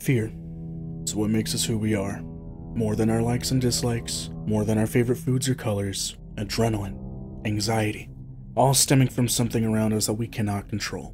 Fear. It's what makes us who we are. More than our likes and dislikes, more than our favorite foods or colors, adrenaline, anxiety, all stemming from something around us that we cannot control.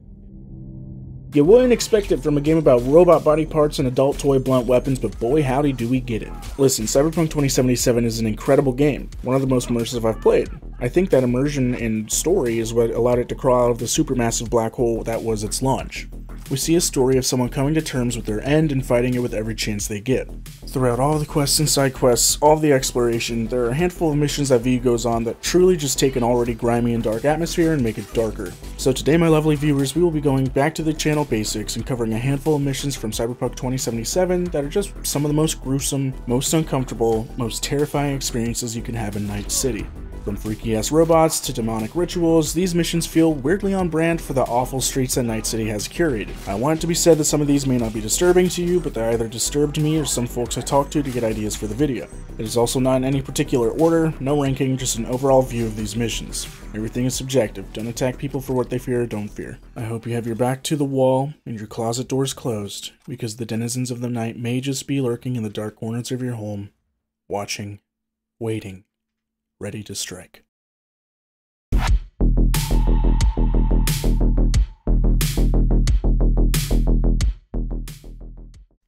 You wouldn't expect it from a game about robot body parts and adult toy blunt weapons, but boy howdy do we get it. Listen, Cyberpunk 2077 is an incredible game, one of the most immersive I've played. I think that immersion and story is what allowed it to crawl out of the supermassive black hole that was its launch. We see a story of someone coming to terms with their end and fighting it with every chance they get. Throughout all the quests and side quests, all of the exploration, there are a handful of missions that V goes on that truly just take an already grimy and dark atmosphere and make it darker. So today, my lovely viewers, we will be going back to the channel basics and covering a handful of missions from Cyberpunk 2077 that are just some of the most gruesome, most uncomfortable, most terrifying experiences you can have in Night City. From freaky-ass robots to demonic rituals, these missions feel weirdly on brand for the awful streets that Night City has curated. I want it to be said that some of these may not be disturbing to you, but they either disturbed me or some folks I talked to get ideas for the video. It is also not in any particular order, no ranking, just an overall view of these missions. Everything is subjective. Don't attack people for what they fear or don't fear. I hope you have your back to the wall and your closet doors closed, because the denizens of the night may just be lurking in the dark corners of your home, watching, waiting, ready to strike.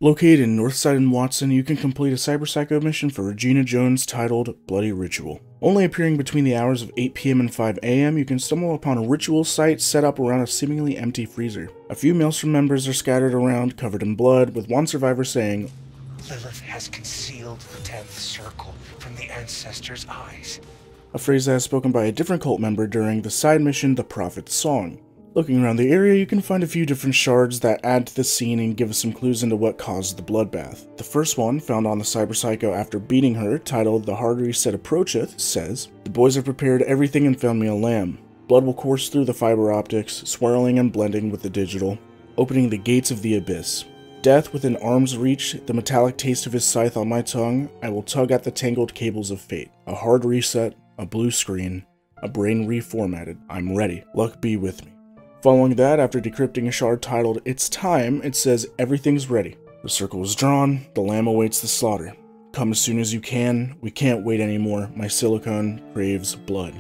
Located in Northside and Watson, you can complete a Cyber Psycho mission for Regina Jones titled Bloody Ritual. Only appearing between the hours of 8 PM and 5 AM, you can stumble upon a ritual site set up around a seemingly empty freezer. A few Maelstrom members are scattered around, covered in blood, with one survivor saying, "Lilith has concealed the 10th circle from the ancestors' eyes." A phrase that is spoken by a different cult member during the side mission, The Prophet's Song. Looking around the area, you can find a few different shards that add to the scene and give us some clues into what caused the bloodbath. The first one, found on the Cyber Psycho after beating her, titled The Hard Reset Approacheth, says, "The boys have prepared everything and found me a lamb. Blood will course through the fiber optics, swirling and blending with the digital, opening the gates of the abyss. Death within arm's reach, the metallic taste of his scythe on my tongue, I will tug at the tangled cables of fate. A hard reset, a blue screen, a brain reformatted. I'm ready. Luck be with me." Following that, after decrypting a shard titled It's Time, it says everything's ready. The circle is drawn, the lamb awaits the slaughter. Come as soon as you can, we can't wait anymore, my silicone craves blood.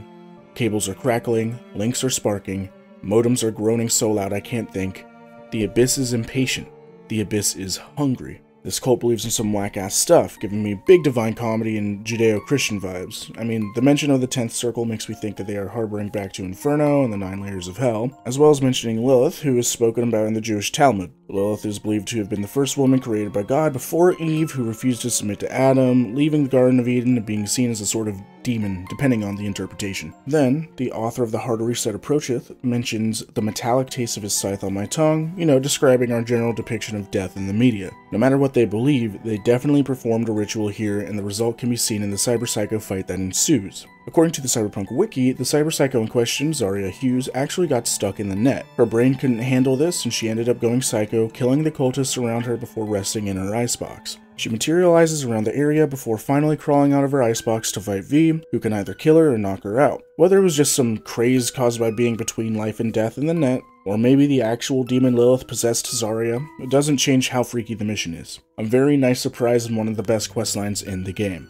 Cables are crackling, links are sparking, modems are groaning so loud I can't think. The abyss is impatient, the abyss is hungry. This cult believes in some whack-ass stuff, giving me big divine comedy and Judeo-Christian vibes. I mean, the mention of the 10th circle makes me think that they are harboring back to Inferno and the 9 layers of hell, as well as mentioning Lilith, who is spoken about in the Jewish Talmud. Lilith is believed to have been the first woman created by God before Eve, who refused to submit to Adam, leaving the Garden of Eden and being seen as a sort of demon, depending on the interpretation. Then, the author of The Hard Reset Approacheth mentions the metallic taste of his scythe on my tongue, describing our general depiction of death in the media. No matter what they believe, they definitely performed a ritual here, and the result can be seen in the Cyber Psycho fight that ensues. According to the Cyberpunk wiki, the Cyber Psycho in question, Zarya Hughes, actually got stuck in the net. Her brain couldn't handle this, and she ended up going psycho, killing the cultists around her before resting in her icebox. She materializes around the area before finally crawling out of her icebox to fight V, who can either kill her or knock her out. Whether it was just some craze caused by being between life and death in the net, or maybe the actual demon Lilith possessed Zarya, it doesn't change how freaky the mission is. A very nice surprise and one of the best questlines in the game.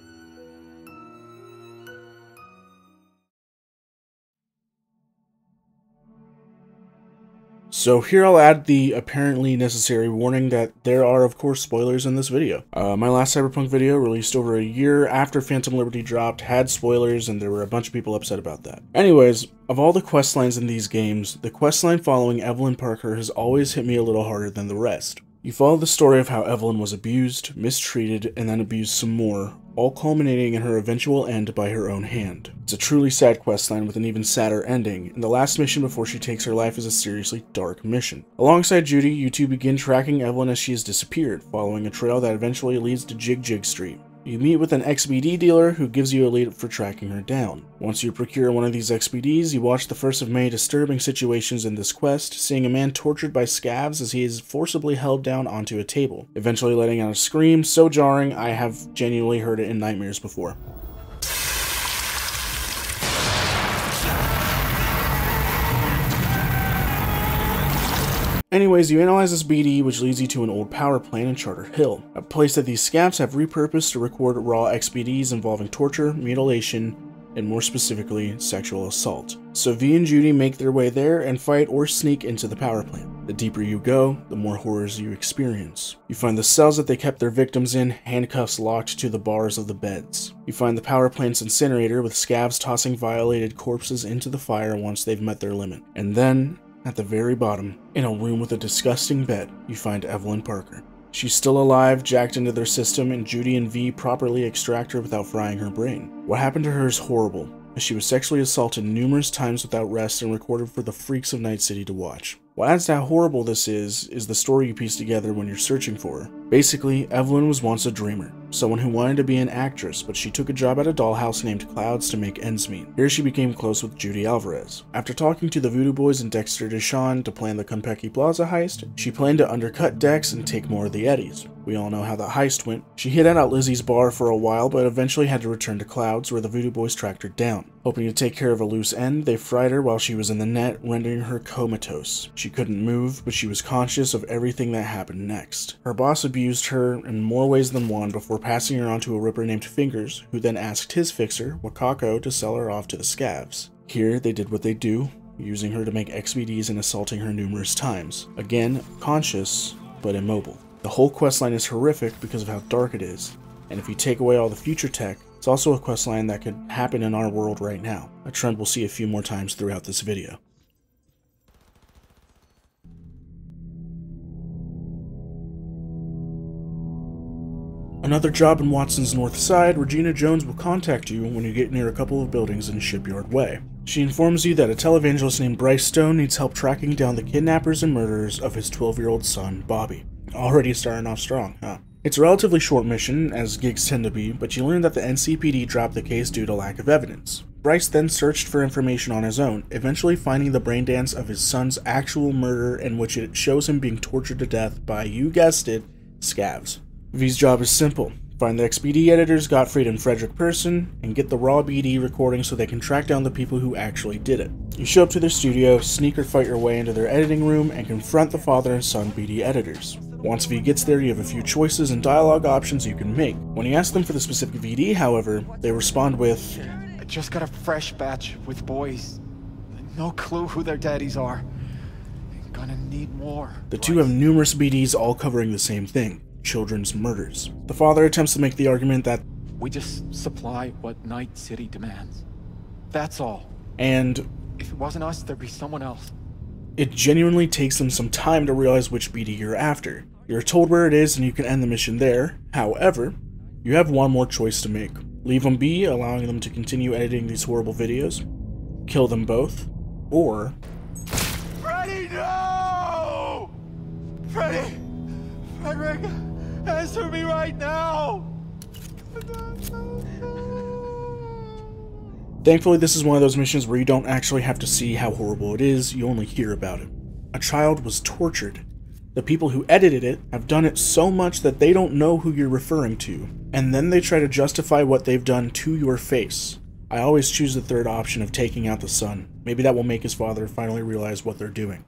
So here I'll add the apparently necessary warning that there are of course spoilers in this video. My last Cyberpunk video, released over a year after Phantom Liberty dropped, had spoilers and there were a bunch of people upset about that. Anyways, of all the questlines in these games, the questline following Evelyn Parker has always hit me a little harder than the rest. You follow the story of how Evelyn was abused, mistreated, and then abused some more, all culminating in her eventual end by her own hand. It's a truly sad questline with an even sadder ending, and the last mission before she takes her life is a seriously dark mission. Alongside Judy, you two begin tracking Evelyn as she has disappeared, following a trail that eventually leads to Jig Jig Street. You meet with an XBD dealer who gives you a lead for tracking her down. Once you procure one of these XBDs, you watch the first of many disturbing situations in this quest, seeing a man tortured by scavs as he is forcibly held down onto a table, eventually letting out a scream so jarring I have genuinely heard it in nightmares before. Anyways, you analyze this BD, which leads you to an old power plant in Charter Hill, a place that these scabs have repurposed to record raw XBDs involving torture, mutilation, and more specifically, sexual assault. So V and Judy make their way there and fight or sneak into the power plant. The deeper you go, the more horrors you experience. You find the cells that they kept their victims in, handcuffs locked to the bars of the beds. You find the power plant's incinerator with scabs tossing violated corpses into the fire once they've met their limit. And then, at the very bottom, in a room with a disgusting bed, you find Evelyn Parker. She's still alive, jacked into their system, and Judy and V properly extract her without frying her brain. What happened to her is horrible, as she was sexually assaulted numerous times without rest and recorded for the freaks of Night City to watch. What adds to how horrible this is the story you piece together when you're searching for her. Basically, Evelyn was once a dreamer, someone who wanted to be an actress, but she took a job at a dollhouse named Clouds to make ends meet. Here she became close with Judy Alvarez. After talking to the Voodoo Boys and Dexter Deshawn to plan the Konpeki Plaza heist, she planned to undercut Dex and take more of the Eddies. We all know how the heist went. She hid out at Lizzie's bar for a while, but eventually had to return to Clouds, where the Voodoo Boys tracked her down. Hoping to take care of a loose end, they fried her while she was in the net, rendering her comatose. She couldn't move, but she was conscious of everything that happened next. Her boss abused her in more ways than one before passing her on to a ripper named Fingers, who then asked his fixer, Wakako, to sell her off to the scavs. Here, they did what they do, using her to make XBDs and assaulting her numerous times. Again, conscious, but immobile. The whole questline is horrific because of how dark it is, and if you take away all the future tech, it's also a questline that could happen in our world right now, a trend we'll see a few more times throughout this video. Another job in Watson's North Side, Regina Jones will contact you when you get near a couple of buildings in Shipyard Way. She informs you that a televangelist named Bryce Stone needs help tracking down the kidnappers and murderers of his 12-year-old son, Bobby. Already starting off strong, huh? It's a relatively short mission, as gigs tend to be, but you learn that the NCPD dropped the case due to lack of evidence. Bryce then searched for information on his own, eventually finding the brain dance of his son's actual murder, in which it shows him being tortured to death by, you guessed it, scavs. V's job is simple. Find the XBD editors Gottfried and Frederick Person, and get the raw BD recording so they can track down the people who actually did it. You show up to their studio, sneak or fight your way into their editing room, and confront the father and son BD editors. Once V gets there, you have a few choices and dialogue options you can make. When you ask them for the specific VD, however, they respond with, I just got a fresh batch with boys. No clue who their daddies are. I'm gonna need more. The two have numerous BDs all covering the same thing. Children's murders. The father attempts to make the argument that we just supply what Night City demands. That's all. And if it wasn't us, there'd be someone else. It genuinely takes them some time to realize which BD you're after. You're told where it is and you can end the mission there. However, you have one more choice to make. Leave them be, allowing them to continue editing these horrible videos. Kill them both. Or Freddy, no! Freddy! Frederick! Answer me right now! Thankfully, this is one of those missions where you don't actually have to see how horrible it is, you only hear about it. A child was tortured. The people who edited it have done it so much that they don't know who you're referring to, and then they try to justify what they've done to your face. I always choose the third option of taking out the son. Maybe that will make his father finally realize what they're doing.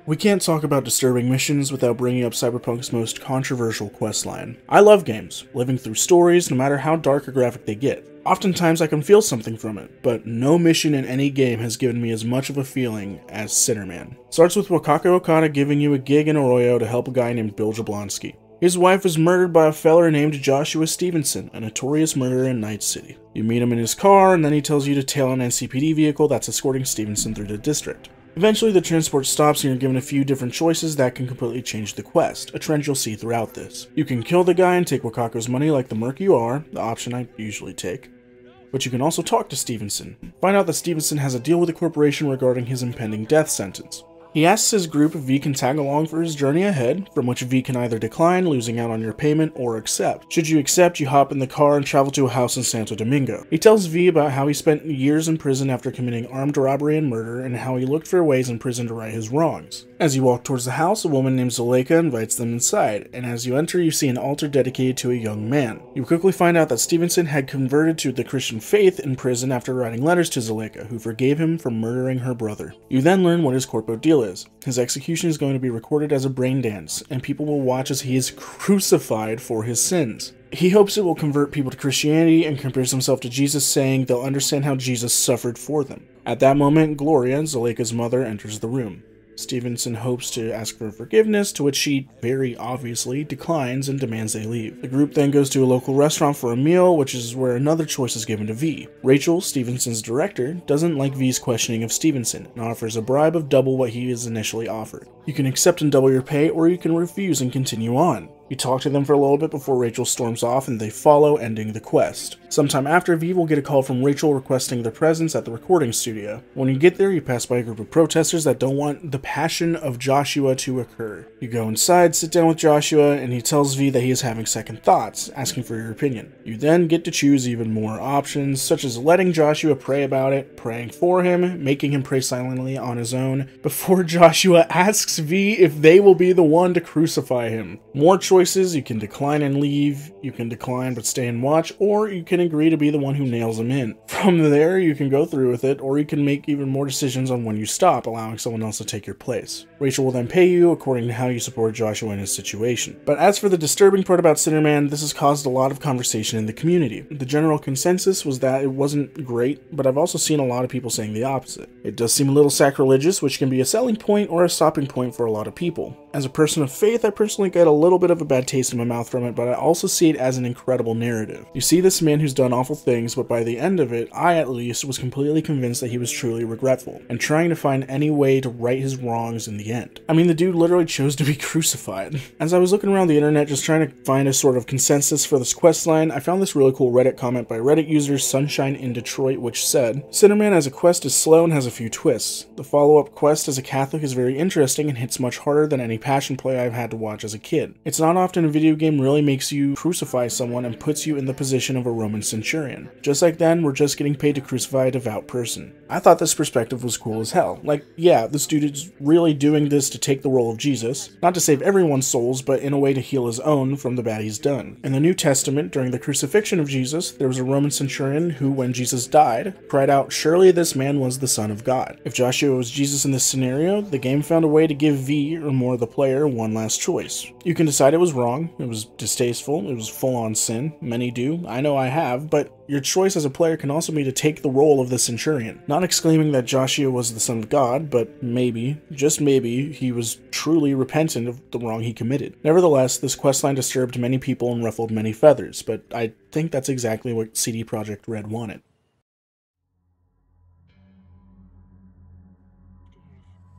We can't talk about disturbing missions without bringing up Cyberpunk's most controversial questline. I love games, living through stories no matter how dark or graphic they get. Oftentimes I can feel something from it, but no mission in any game has given me as much of a feeling as Sinnerman. Starts with Wakako Okada giving you a gig in Arroyo to help a guy named Bill Jablonski. His wife was murdered by a feller named Joshua Stevenson, a notorious murderer in Night City. You meet him in his car, and then he tells you to tail an NCPD vehicle that's escorting Stevenson through the district. Eventually, the transport stops and you're given a few different choices that can completely change the quest, a trend you'll see throughout this. You can kill the guy and take Wakako's money like the merc you are, the option I usually take. But you can also talk to Stevenson. Find out that Stevenson has a deal with the corporation regarding his impending death sentence. He asks his group if V can tag along for his journey ahead, from which V can either decline, losing out on your payment, or accept. Should you accept, you hop in the car and travel to a house in Santo Domingo. He tells V about how he spent years in prison after committing armed robbery and murder, and how he looked for ways in prison to right his wrongs. As you walk towards the house, a woman named Zuleika invites them inside, and as you enter, you see an altar dedicated to a young man. You quickly find out that Stevenson had converted to the Christian faith in prison after writing letters to Zuleika, who forgave him for murdering her brother. You then learn what his corpo deal is. His execution is going to be recorded as a brain dance, and people will watch as he is crucified for his sins. He hopes it will convert people to Christianity and compares himself to Jesus, saying they'll understand how Jesus suffered for them. At that moment, Gloria, Zuleika's mother, enters the room. Stevenson hopes to ask for forgiveness, to which she, very obviously, declines and demands they leave. The group then goes to a local restaurant for a meal, which is where another choice is given to V. Rachel, Stevenson's director, doesn't like V's questioning of Stevenson, and offers a bribe of double what he is initially offered. You can accept and double your pay, or you can refuse and continue on. You talk to them for a little bit before Rachel storms off and they follow, ending the quest. Sometime after, V will get a call from Rachel requesting their presence at the recording studio. When you get there, you pass by a group of protesters that don't want the Passion of Joshua to occur. You go inside, sit down with Joshua, and he tells V that he is having second thoughts, asking for your opinion. You then get to choose even more options, such as letting Joshua pray about it, praying for him, making him pray silently on his own, before Joshua asks V if they will be the one to crucify him. More choices: you can decline and leave, you can decline but stay and watch, or you can agree to be the one who nails him in. From there, you can go through with it, or you can make even more decisions on when you stop, allowing someone else to take your place. Rachel will then pay you according to how you support Joshua in his situation. But as for the disturbing part about Sinnerman, this has caused a lot of conversation in the community. The general consensus was that it wasn't great, but I've also seen a lot of people saying the opposite. It does seem a little sacrilegious, which can be a selling point or a stopping point for a lot of people. As a person of faith, I personally get a little bit of a bad taste in my mouth from it, but I also see it as an incredible narrative. You see this man who's done awful things, but by the end of it, I at least was completely convinced that he was truly regretful, and trying to find any way to right his wrongs in the end. I mean, the dude literally chose to be crucified. As I was looking around the internet just trying to find a sort of consensus for this questline, I found this really cool Reddit comment by Reddit user Sunshine in Detroit, which said, "Sinnerman as a quest is slow and has a few twists. The follow-up quest as a Catholic is very interesting and hits much harder than any Passion play I've had to watch as a kid. It's not often a video game really makes you crucify someone and puts you in the position of a Roman centurion. Just like then, we're just getting paid to crucify a devout person." I thought this perspective was cool as hell. Like, yeah, this dude is really doing this to take the role of Jesus, not to save everyone's souls, but in a way to heal his own from the bad he's done. In the New Testament, during the crucifixion of Jesus, there was a Roman centurion who, when Jesus died, cried out, "Surely this man was the Son of God." If Joshua was Jesus in this scenario, the game found a way to give V, or more the player, one last choice. You can decide it was wrong, it was distasteful, it was full-on sin. Many do, I know I have, but your choice as a player can also be to take the role of the centurion. Not exclaiming that Joshua was the Son of God, but maybe, just maybe, he was truly repentant of the wrong he committed. Nevertheless, this questline disturbed many people and ruffled many feathers, but I think that's exactly what CD Projekt Red wanted.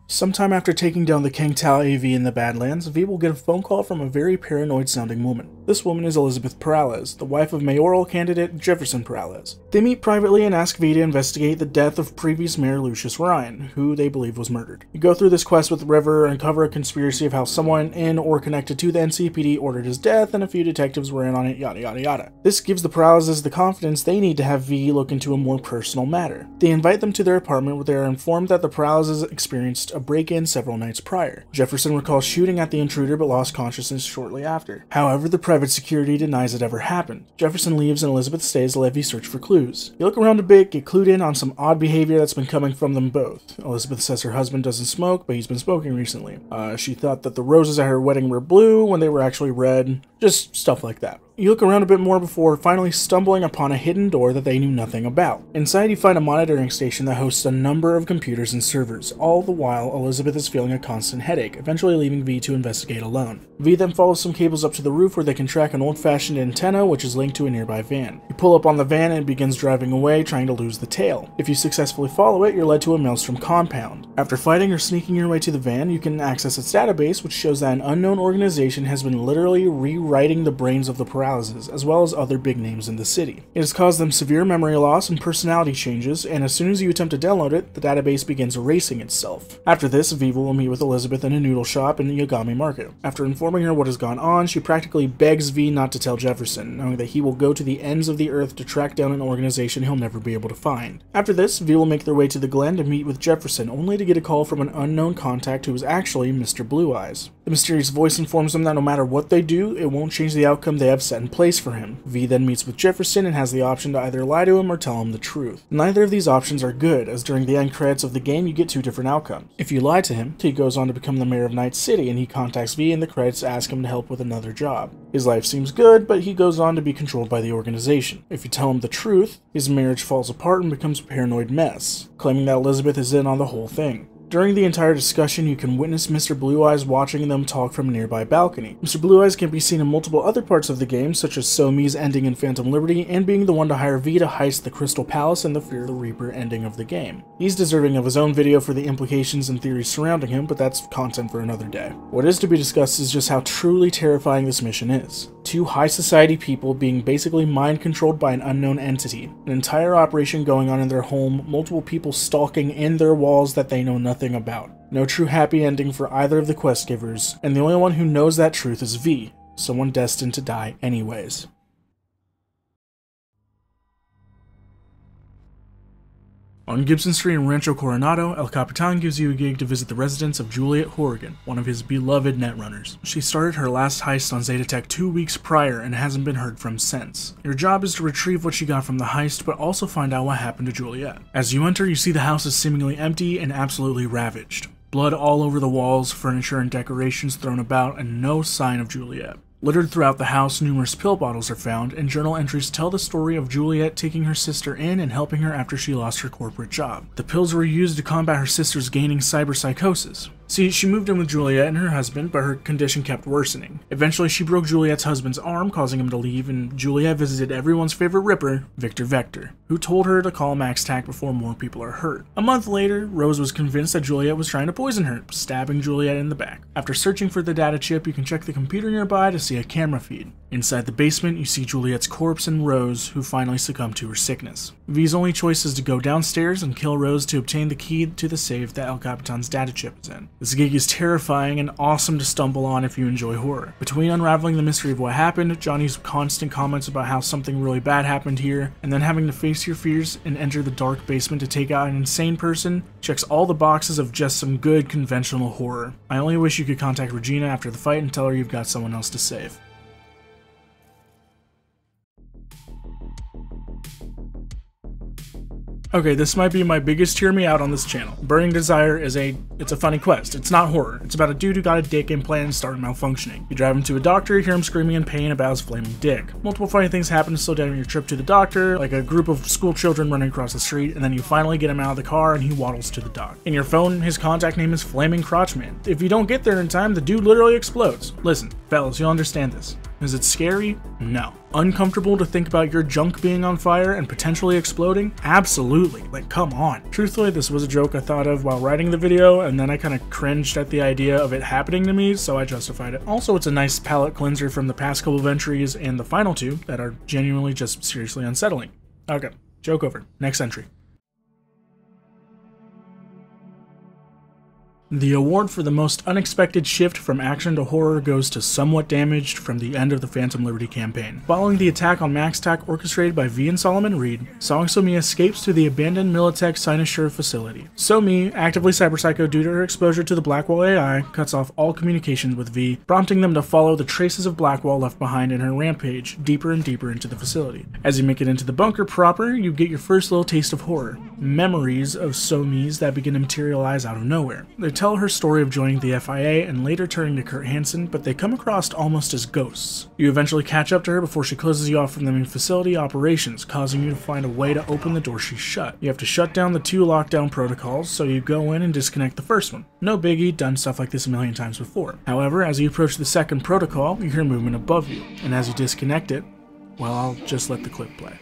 Sometime after taking down the King Tal AV in the Badlands, V will get a phone call from a very paranoid-sounding woman. This woman is Elizabeth Perales, the wife of mayoral candidate Jefferson Perales. They meet privately and ask V to investigate the death of previous Mayor Lucius Ryan, who they believe was murdered. You go through this quest with River and uncover a conspiracy of how someone in or connected to the NCPD ordered his death, and a few detectives were in on it, yada yada yada. This gives the Peraleses the confidence they need to have V look into a more personal matter. They invite them to their apartment, where they are informed that the Peraleses experienced a break-in several nights prior. Jefferson recalls shooting at the intruder but lost consciousness shortly after. However, the private security denies it ever happened. Jefferson leaves and Elizabeth stays to let V search for clues. You look around a bit, get clued in on some odd behavior that's been coming from them both. Elizabeth says her husband doesn't smoke, but he's been smoking recently. She thought that the roses at her wedding were blue when they were actually red. Just stuff like that. You look around a bit more before finally stumbling upon a hidden door that they knew nothing about. Inside, you find a monitoring station that hosts a number of computers and servers. All the while, Elizabeth is feeling a constant headache, eventually leaving V to investigate alone. V then follows some cables up to the roof where they can track an old-fashioned antenna which is linked to a nearby van. You pull up on the van and it begins driving away, trying to lose the tail. If you successfully follow it, you're led to a Maelstrom compound. After fighting or sneaking your way to the van, you can access its database, which shows that an unknown organization has been literally rewriting the brains of the Morales', as well as other big names in the city. It has caused them severe memory loss and personality changes, and as soon as you attempt to download it, the database begins erasing itself. After this, Viva will meet with Elizabeth in a noodle shop in the Yagami Market. After informing her what has gone on, she practically begs V not to tell Jefferson, knowing that he will go to the ends of the earth to track down an organization he'll never be able to find. After this, V will make their way to the Glen to meet with Jefferson, only to get a call from an unknown contact who is actually Mr. Blue Eyes. The mysterious voice informs them that no matter what they do, it won't change the outcome they have set in place for him. V then meets with Jefferson and has the option to either lie to him or tell him the truth. Neither of these options are good, as during the end credits of the game you get two different outcomes. If you lie to him, he goes on to become the mayor of Night City, and he contacts V in the credits to ask him to help with another job. His life seems good, but he goes on to be controlled by the organization. If you tell him the truth, his marriage falls apart and becomes a paranoid mess, claiming that Elizabeth is in on the whole thing. During the entire discussion, you can witness Mr. Blue Eyes watching them talk from a nearby balcony. Mr. Blue Eyes can be seen in multiple other parts of the game, such as Somi's ending in Phantom Liberty, and being the one to hire V to heist the Crystal Palace and the Fear the Reaper ending of the game. He's deserving of his own video for the implications and theories surrounding him, but that's content for another day. What is to be discussed is just how truly terrifying this mission is. Two high society people being basically mind-controlled by an unknown entity, an entire operation going on in their home, multiple people stalking in their walls that they know nothing about. No true happy ending for either of the quest givers, and the only one who knows that truth is V, someone destined to die anyways. On Gibson Street in Rancho Coronado, El Capitan gives you a gig to visit the residence of Juliet Horrigan, one of his beloved netrunners. She started her last heist on Zeta Tech 2 weeks prior and hasn't been heard from since. Your job is to retrieve what she got from the heist, but also find out what happened to Juliet. As you enter, you see the house is seemingly empty and absolutely ravaged. Blood all over the walls, furniture and decorations thrown about, and no sign of Juliet. Littered throughout the house, numerous pill bottles are found, and journal entries tell the story of Juliet taking her sister in and helping her after she lost her corporate job. The pills were used to combat her sister's gaining cyberpsychosis. See, she moved in with Juliet and her husband, but her condition kept worsening. Eventually, she broke Juliet's husband's arm, causing him to leave, and Juliet visited everyone's favorite Ripper, Victor Vector, who told her to call MaxTac before more people are hurt. A month later, Rose was convinced that Juliet was trying to poison her, stabbing Juliet in the back. After searching for the data chip, you can check the computer nearby to see a camera feed. Inside the basement, you see Juliet's corpse and Rose, who finally succumbed to her sickness. V's only choice is to go downstairs and kill Rose to obtain the key to the safe that El Capitan's data chip is in. This gig is terrifying and awesome to stumble on if you enjoy horror. Between unraveling the mystery of what happened, Johnny's constant comments about how something really bad happened here, and then having to face your fears and enter the dark basement to take out an insane person, checks all the boxes of just some good conventional horror. I only wish you could contact Regina after the fight and tell her you've got someone else to save. Okay, this might be my biggest hear me out on this channel. Burning Desire is it's a funny quest. It's not horror. It's about a dude who got a dick implant and started malfunctioning. You drive him to a doctor, hear him screaming in pain about his flaming dick. Multiple funny things happen to slow down your trip to the doctor, like a group of school children running across the street, and then you finally get him out of the car and he waddles to the doc. In your phone, his contact name is Flaming Crotchman. If you don't get there in time, the dude literally explodes. Listen, fellas, you'll understand this. Is it scary? No. Uncomfortable to think about your junk being on fire and potentially exploding? Absolutely. Like, come on. Truthfully, this was a joke I thought of while writing the video, and then I kind of cringed at the idea of it happening to me, so I justified it. Also, it's a nice palate cleanser from the past couple of entries and the final two that are genuinely just seriously unsettling. Okay, joke over. Next entry. The award for the most unexpected shift from action to horror goes to Somewhat Damaged from the end of the Phantom Liberty campaign. Following the attack on MaxTac orchestrated by V and Solomon Reed, Song So-mi escapes to the abandoned Militech Sinusure facility. So-mi, actively cyberpsycho due to her exposure to the Blackwall AI, cuts off all communications with V, prompting them to follow the traces of Blackwall left behind in her rampage deeper and deeper into the facility. As you make it into the bunker proper, you get your first little taste of horror. Memories of So-mi's that begin to materialize out of nowhere. They tell her story of joining the FIA and later turning to Kurt Hansen, but they come across almost as ghosts. You eventually catch up to her before she closes you off from the main facility operations, causing you to find a way to open the door she shut. You have to shut down the 2 lockdown protocols, so you go in and disconnect the first one. No biggie, done stuff like this a million times before. However, as you approach the second protocol, you hear movement above you, and as you disconnect it, well, I'll just let the clip play.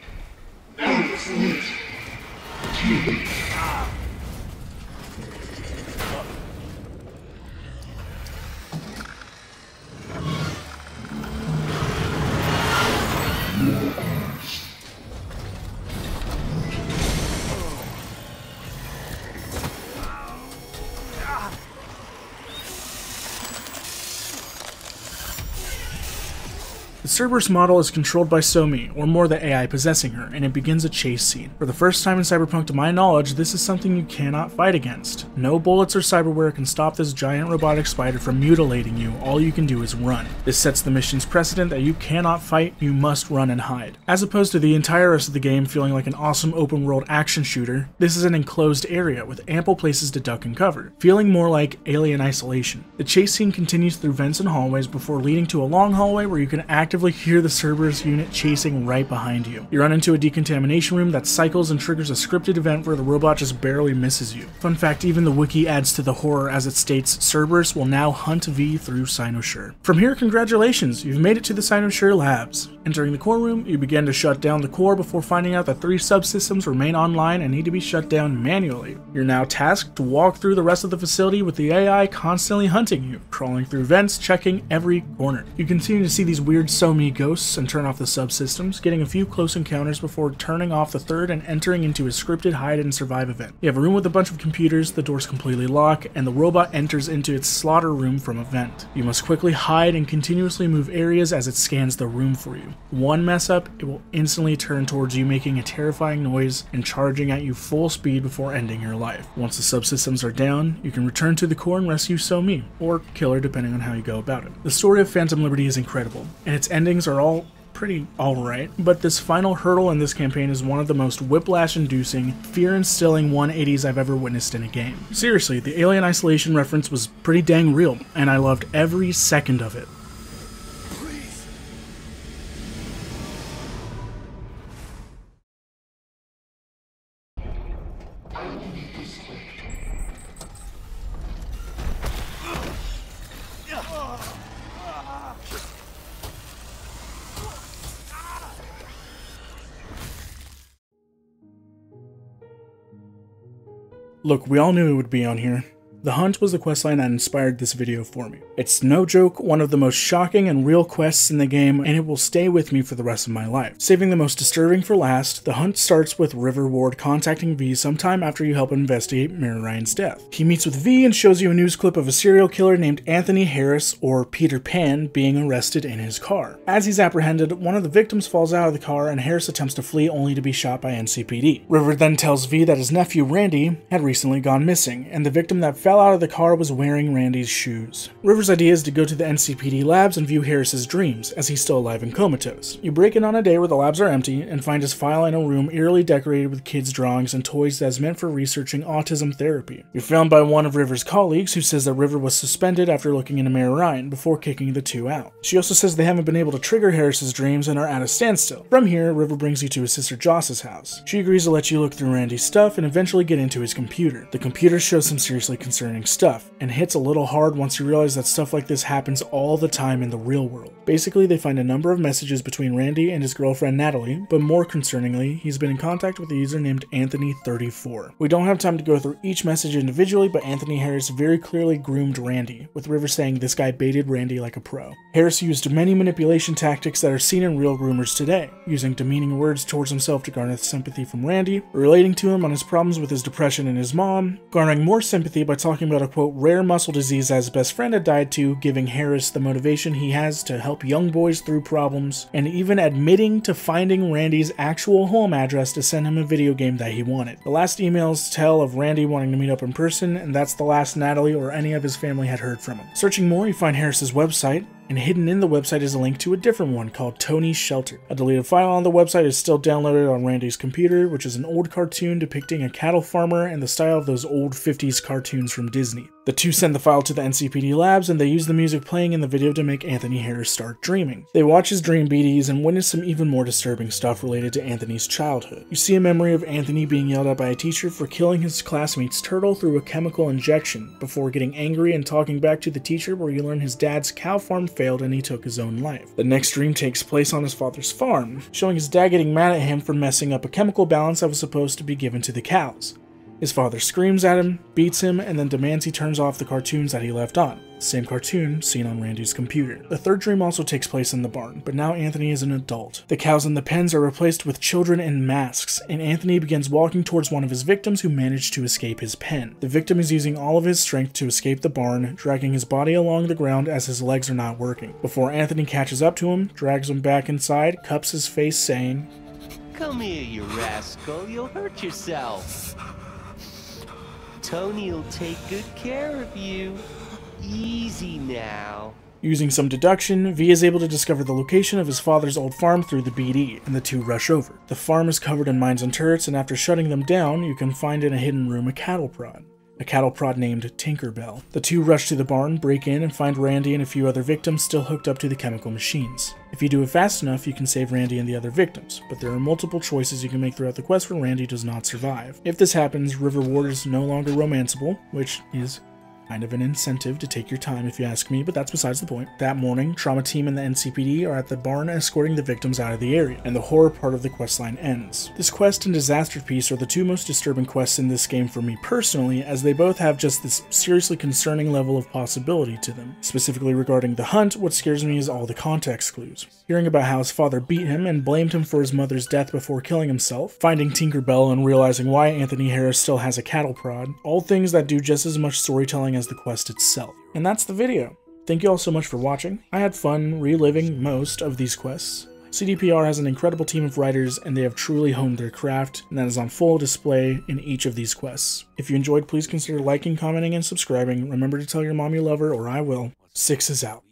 The Cerberus model is controlled by Somi, or more the AI possessing her, and it begins a chase scene. For the first time in Cyberpunk to my knowledge, this is something you cannot fight against. No bullets or cyberware can stop this giant robotic spider from mutilating you, all you can do is run. This sets the mission's precedent that you cannot fight, you must run and hide. As opposed to the entire rest of the game feeling like an awesome open world action shooter, this is an enclosed area with ample places to duck and cover, feeling more like Alien Isolation. The chase scene continues through vents and hallways before leading to a long hallway where you can actively hear the Cerberus unit chasing right behind you. You run into a decontamination room that cycles and triggers a scripted event where the robot just barely misses you. Fun fact, even the wiki adds to the horror as it states, Cerberus will now hunt V through Cynosure. From here, congratulations, you've made it to the Cynosure labs. Entering the core room, you begin to shut down the core before finding out that 3 subsystems remain online and need to be shut down manually. You're now tasked to walk through the rest of the facility with the AI constantly hunting you, crawling through vents, checking every corner. You continue to see these weird Somi ghosts and turn off the subsystems, getting a few close encounters before turning off the third and entering into a scripted hide and survive event. You have a room with a bunch of computers, the doors completely lock, and the robot enters into its slaughter room from a vent. You must quickly hide and continuously move areas as it scans the room for you. One mess up, it will instantly turn towards you, making a terrifying noise and charging at you full speed before ending your life. Once the subsystems are down, you can return to the core and rescue Somi, or kill her depending on how you go about it. The story of Phantom Liberty is incredible, and its endings are all pretty alright, but this final hurdle in this campaign is one of the most whiplash-inducing, fear-instilling 180s I've ever witnessed in a game. Seriously, the Alien Isolation reference was pretty dang real, and I loved every second of it. Look, we all knew it would be on here. The hunt was the questline that inspired this video for me. It's no joke one of the most shocking and real quests in the game, and it will stay with me for the rest of my life. Saving the most disturbing for last, the hunt starts with River Ward contacting V sometime after you help investigate Mary Ryan's death. He meets with V and shows you a news clip of a serial killer named Anthony Harris, or Peter Pan, being arrested in his car. As he's apprehended, one of the victims falls out of the car and Harris attempts to flee only to be shot by NCPD. River then tells V that his nephew Randy had recently gone missing, and the victim that fell out of the car was wearing Randy's shoes. River's idea is to go to the NCPD labs and view Harris's dreams, as he's still alive and comatose. You break in on a day where the labs are empty, and find his file in a room eerily decorated with kids' drawings and toys that is meant for researching autism therapy. You're found by one of River's colleagues, who says that River was suspended after looking into Mary Ryan before kicking the two out. She also says they haven't been able to trigger Harris's dreams and are at a standstill. From here, River brings you to his sister Joss's house. She agrees to let you look through Randy's stuff and eventually get into his computer. The computer shows some seriously concerning stuff, and hits a little hard once you realize that stuff like this happens all the time in the real world. Basically, they find a number of messages between Randy and his girlfriend Natalie, but more concerningly, he's been in contact with a user named Anthony34. We don't have time to go through each message individually, but Anthony Harris very clearly groomed Randy, with River saying this guy baited Randy like a pro. Harris used many manipulation tactics that are seen in real groomers today, using demeaning words towards himself to garner sympathy from Randy, relating to him on his problems with his depression and his mom, garnering more sympathy by talking about a quote rare muscle disease that his best friend had died to, giving Harris the motivation he has to help young boys through problems, and even admitting to finding Randy's actual home address to send him a video game that he wanted. The last emails tell of Randy wanting to meet up in person, and that's the last Natalie or any of his family had heard from him. Searching more, you find Harris's website, and hidden in the website is a link to a different one called Tony's Shelter. A deleted file on the website is still downloaded on Randy's computer, which is an old cartoon depicting a cattle farmer in the style of those old 50s cartoons from Disney. The two send the file to the NCPD labs, and they use the music playing in the video to make Anthony Harris start dreaming. They watch his dream BDs and witness some even more disturbing stuff related to Anthony's childhood. You see a memory of Anthony being yelled at by a teacher for killing his classmate's turtle through a chemical injection, before getting angry and talking back to the teacher, where you learn his dad's cow farm failed and he took his own life. The next dream takes place on his father's farm, showing his dad getting mad at him for messing up a chemical balance that was supposed to be given to the cows. His father screams at him, beats him, and then demands he turns off the cartoons that he left on. Same cartoon seen on Randy's computer. The third dream also takes place in the barn, but now Anthony is an adult. The cows in the pens are replaced with children in masks, and Anthony begins walking towards one of his victims who managed to escape his pen. The victim is using all of his strength to escape the barn, dragging his body along the ground as his legs are not working. Before Anthony catches up to him, drags him back inside, cups his face, saying, "Come here, you rascal, you'll hurt yourself. Tony'll take good care of you. Easy now." Using some deduction, V is able to discover the location of his father's old farm through the BD, and the two rush over. The farm is covered in mines and turrets, and after shutting them down, you can find in a hidden room a cattle prod. A cattle prod named Tinkerbell. The two rush to the barn, break in, and find Randy and a few other victims still hooked up to the chemical machines. If you do it fast enough, you can save Randy and the other victims, but there are multiple choices you can make throughout the quest where Randy does not survive. If this happens, River Ward is no longer romanceable, which is kind of an incentive to take your time if you ask me, but that's besides the point. That morning, Trauma Team and the NCPD are at the barn escorting the victims out of the area, and the horror part of the questline ends. This quest and Disaster Piece are the two most disturbing quests in this game for me personally, as they both have just this seriously concerning level of possibility to them. Specifically regarding the hunt, what scares me is all the context clues. Hearing about how his father beat him and blamed him for his mother's death before killing himself, finding Tinkerbell and realizing why Anthony Harris still has a cattle prod, all things that do just as much storytelling as the quest itself. And that's the video. Thank you all so much for watching. I had fun reliving most of these quests. CDPR has an incredible team of writers, and they have truly honed their craft, and that is on full display in each of these quests. If you enjoyed, please consider liking, commenting, and subscribing. Remember to tell your mom you love her, or I will. 6 is out.